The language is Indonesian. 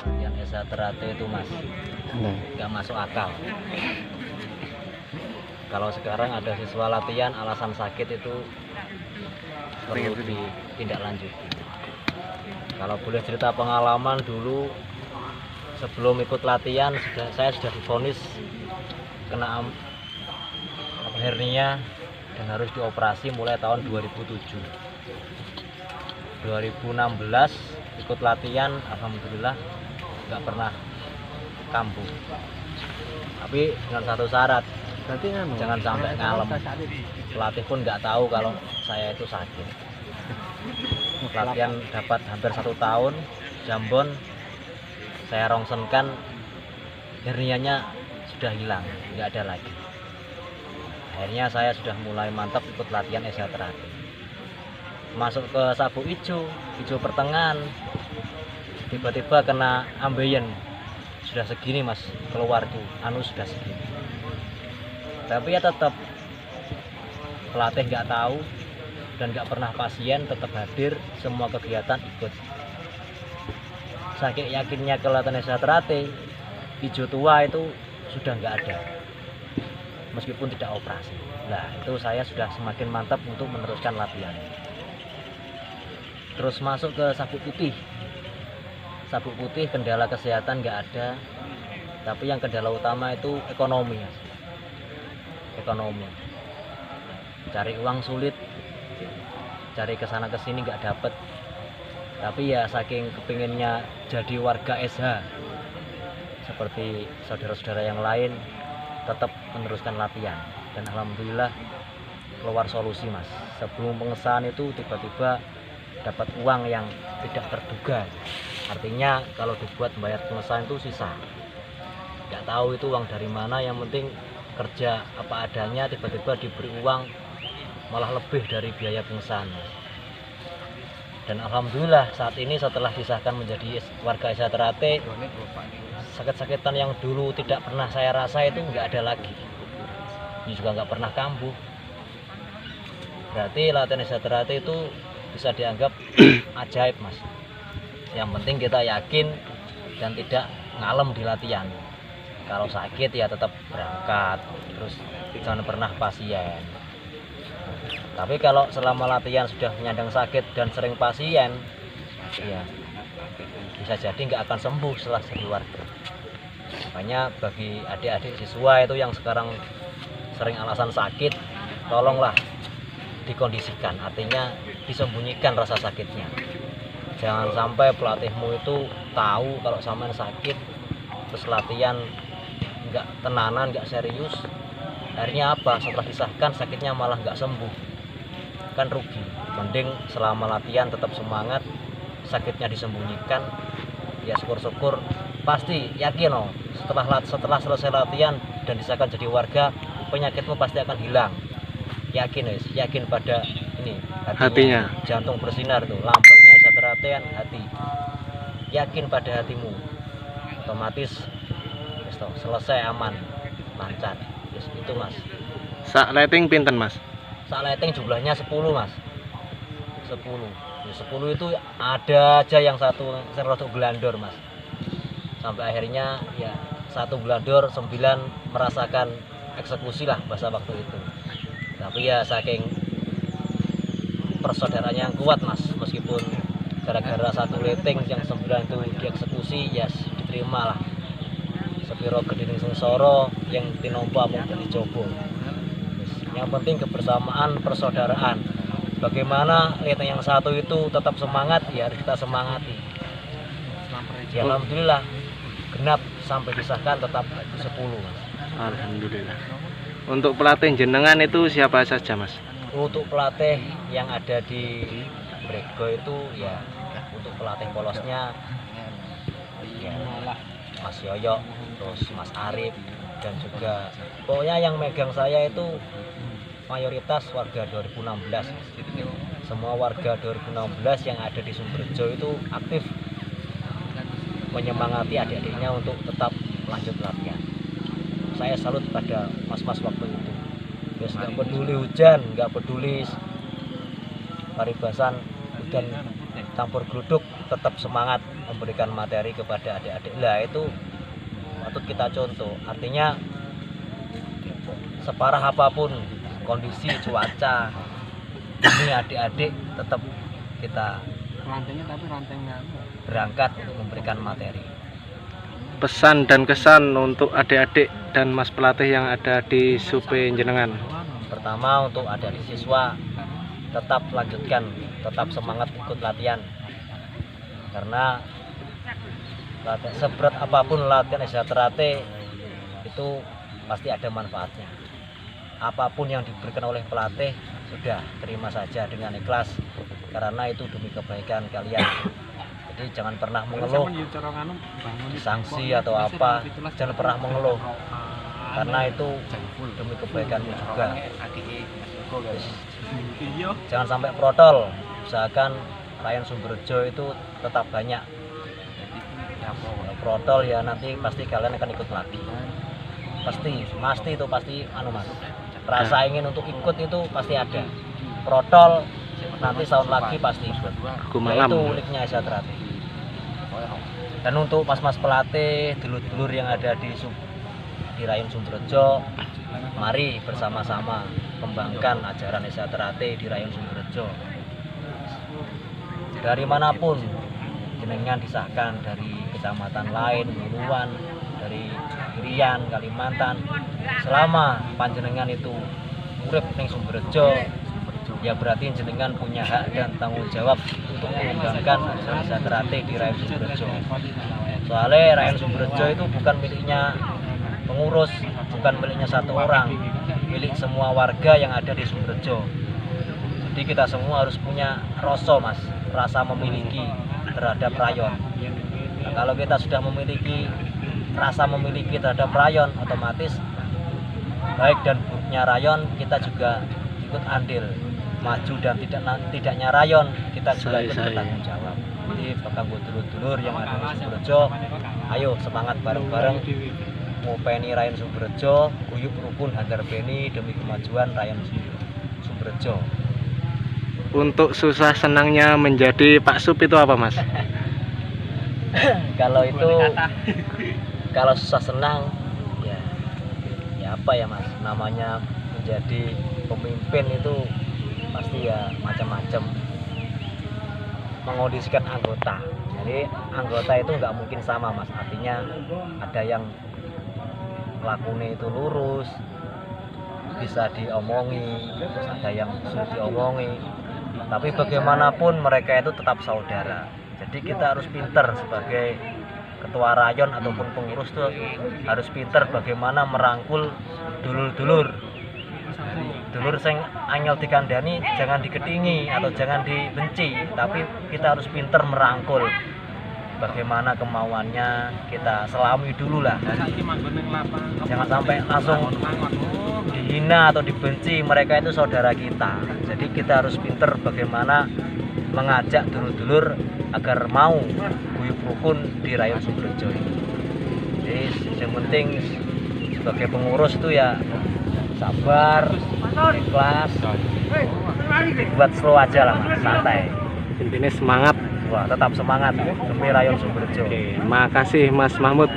Latihan Esa Terate itu mas, nggak masuk akal. Kalau sekarang ada siswa latihan alasan sakit itu perlu ditindaklanjuti. Kalau boleh cerita pengalaman dulu sebelum ikut latihan saya sudah divonis kena hernia dan harus dioperasi mulai tahun 2007. 2016 ikut latihan, alhamdulillah nggak pernah kambuh. Tapi dengan satu syarat, jangan sampai ngalem. Pelatih pun nggak tahu kalau saya itu sakit. Latihan dapat hampir 1 tahun, jambon saya rongsenkan, hernianya sudah hilang, nggak ada lagi. Akhirnya saya sudah mulai mantap ikut latihan Esa Terate. Masuk ke sabuk hijau pertengahan, tiba-tiba kena ambeien, sudah segini mas, keluar tuh sudah segini. Tapi ya tetap pelatih nggak tahu dan nggak pernah pasien, tetap hadir semua kegiatan ikut. Saking yakinnya ke latihan Esa Terate, hijau tua itu sudah nggak ada meskipun tidak operasi. Nah itu saya sudah semakin mantap untuk meneruskan latihan. Terus masuk ke sabuk putih. Sabuk putih kendala kesehatan nggak ada, tapi yang kendala utama itu ekonomi. Ekonomi. Cari uang sulit, cari kesana kesini nggak dapet. Tapi ya saking kepinginnya jadi warga SH seperti saudara-saudara yang lain, tetap meneruskan latihan. Dan alhamdulillah keluar solusi mas. Sebelum pengesahan itu tiba-tiba dapat uang yang tidak terduga. Artinya kalau dibuat membayar pengesahan itu sisa, nggak tahu itu uang dari mana. Yang penting kerja apa adanya, tiba-tiba diberi uang malah lebih dari biaya pengesahan. Dan alhamdulillah saat ini setelah disahkan menjadi warga Esa Terate, sakit-sakitan yang dulu tidak pernah saya rasa itu nggak ada lagi. Ini juga nggak pernah kambuh. Berarti latihan Esa Terate itu bisa dianggap ajaib mas. Yang penting kita yakin dan tidak ngalem di latihan. Kalau sakit ya tetap berangkat, terus jangan pernah pasien. Tapi kalau selama latihan sudah menyandang sakit dan sering pasien, ya bisa jadi nggak akan sembuh setelah jadi warga. Makanya bagi adik-adik siswa itu yang sekarang sering alasan sakit, tolonglah dikondisikan, artinya disembunyikan rasa sakitnya. Jangan sampai pelatihmu itu tahu kalau sampean sakit, terus latihan nggak tenanan, nggak serius. Akhirnya apa? Setelah disahkan sakitnya malah nggak sembuh, kan rugi. Mending selama latihan tetap semangat, sakitnya disembunyikan. Ya syukur-syukur, pasti yakin setelah selesai latihan dan disahkan jadi warga, penyakitmu pasti akan hilang. Yakin yakin pada ini hatinya. Jantung bersinar tuh, lambangnya Esa Terate kan hati. Yakin pada hatimu, otomatis selesai, aman, lancar. Itu mas. Sak lighting pinten mas? Sak lighting jumlahnya 10 mas. 10. Ya, 10 itu ada aja yang satu serotok gelandor mas. Sampai akhirnya ya 1 gelandor, 9 merasakan eksekusi lah bahasa waktu itu. Tapi ya saking persaudaraannya yang kuat mas, meskipun gara-gara 1 lighting yang 9 itu dieksekusi, ya diterima lah. Sepiro gedhining sengsara yang tinompa mung dadi coba. Yang penting kebersamaan, persaudaraan. Bagaimana lighting yang 1 itu tetap semangat, ya harus kita semangati. Ya alhamdulillah genap sampai disahkan tetap 10 mas. Alhamdulillah. Untuk pelatih jenengan itu siapa saja mas? Untuk pelatih yang ada di Brego itu ya, untuk pelatih polosnya ya Mas Yoyo, terus Mas Arif, dan juga pokoknya yang megang saya itu mayoritas warga 2016. Semua warga 2016 yang ada di Sumberjo itu aktif menyemangati adik-adiknya untuk tetap lanjut latihan. Saya salut pada mas-mas waktu itu. Nggak peduli hujan, nggak peduli paribasan hujan campur geruduk tetap semangat memberikan materi kepada adik-adik. Lah itu patut kita contoh. Artinya separah apapun kondisi cuaca, ini adik-adik tetap kita berangkat untuk memberikan materi. Pesan dan kesan untuk adik-adik dan Mas pelatih yang ada di Supe Jenengan. Pertama, untuk adik-adik siswa tetap lanjutkan, tetap semangat ikut latihan, karena seberat apapun latihan SHTRAT itu pasti ada manfaatnya. Apapun yang diberikan oleh pelatih sudah terima saja dengan ikhlas, karena itu demi kebaikan kalian. Jadi jangan pernah mengeluh sanksi atau apa, jangan pernah mengeluh, karena itu demi kebaikanmu juga. Jangan sampai protol, usahakan Rayon Sumberjo itu tetap banyak. Protol ya nanti pasti kalian akan ikut lagi, pasti itu pasti mas, rasa ingin untuk ikut itu pasti ada. Protol nanti tahun lagi pasti ikut. Itu uniknya SHTRAT. Dan untuk mas-mas pelatih, dulur-dulur yang ada di Rayon Sumberjo, mari bersama-sama kembangkan ajaran SHTRAT di Rayon Sumberjo. Dari manapun jenengan disahkan, dari kecamatan lain, Muluan, dari Irian, Kalimantan, selama panjenengan itu urip ning Sumberjo, ya berarti jenengan punya hak dan tanggung jawab untuk mengembangkan ajaran SHTRAT di Rayon Sumberjo. Soalnya Rayon Sumberjo itu bukan miliknya pengurus, bukan miliknya satu orang, milik semua warga yang ada di Sumberjo. Jadi kita semua harus punya rasa memiliki terhadap rayon. Nah, kalau kita sudah memiliki rasa memiliki terhadap rayon, otomatis baik dan buruknya rayon kita juga ikut andil, maju dan tidaknya rayon kita juga ikut bertanggung jawab. Jadi bakal dulur-dulur yang ada di Sumberjo, ayo semangat bareng-bareng ngopeni Rayon Sumberjo, guyub rukun hantar beni demi kemajuan Rayon Sumberjo. Untuk susah senangnya menjadi Pak Sup itu apa mas? Kalau susah senang ya apa ya mas, namanya menjadi pemimpin itu pasti ya macam-macam, mengondisikan anggota. Jadi anggota itu nggak mungkin sama mas, artinya ada yang lakunya itu lurus, bisa diomongi, ada yang sulit diomongi, tapi bagaimanapun mereka itu tetap saudara. Jadi kita harus pinter sebagai ketua rayon ataupun pengurus tuh harus pinter bagaimana merangkul dulur-dulur sing anyel dikandani, jangan diketingi atau jangan dibenci, tapi kita harus pinter merangkul. Bagaimana kemauannya kita selami dulu lah, jangan sampai langsung dihina atau dibenci. Mereka itu saudara kita, jadi kita harus pinter bagaimana mengajak dulur-dulur agar mau guyub rukun di Rayon Sumberjo ini. Jadi yang penting sebagai pengurus itu ya sabar, ikhlas, buat slow aja lah mas, santai. Intinya semangat. Wah, tetap semangat demi Rayon Sumberjo. Oke, makasih Mas Mahmud.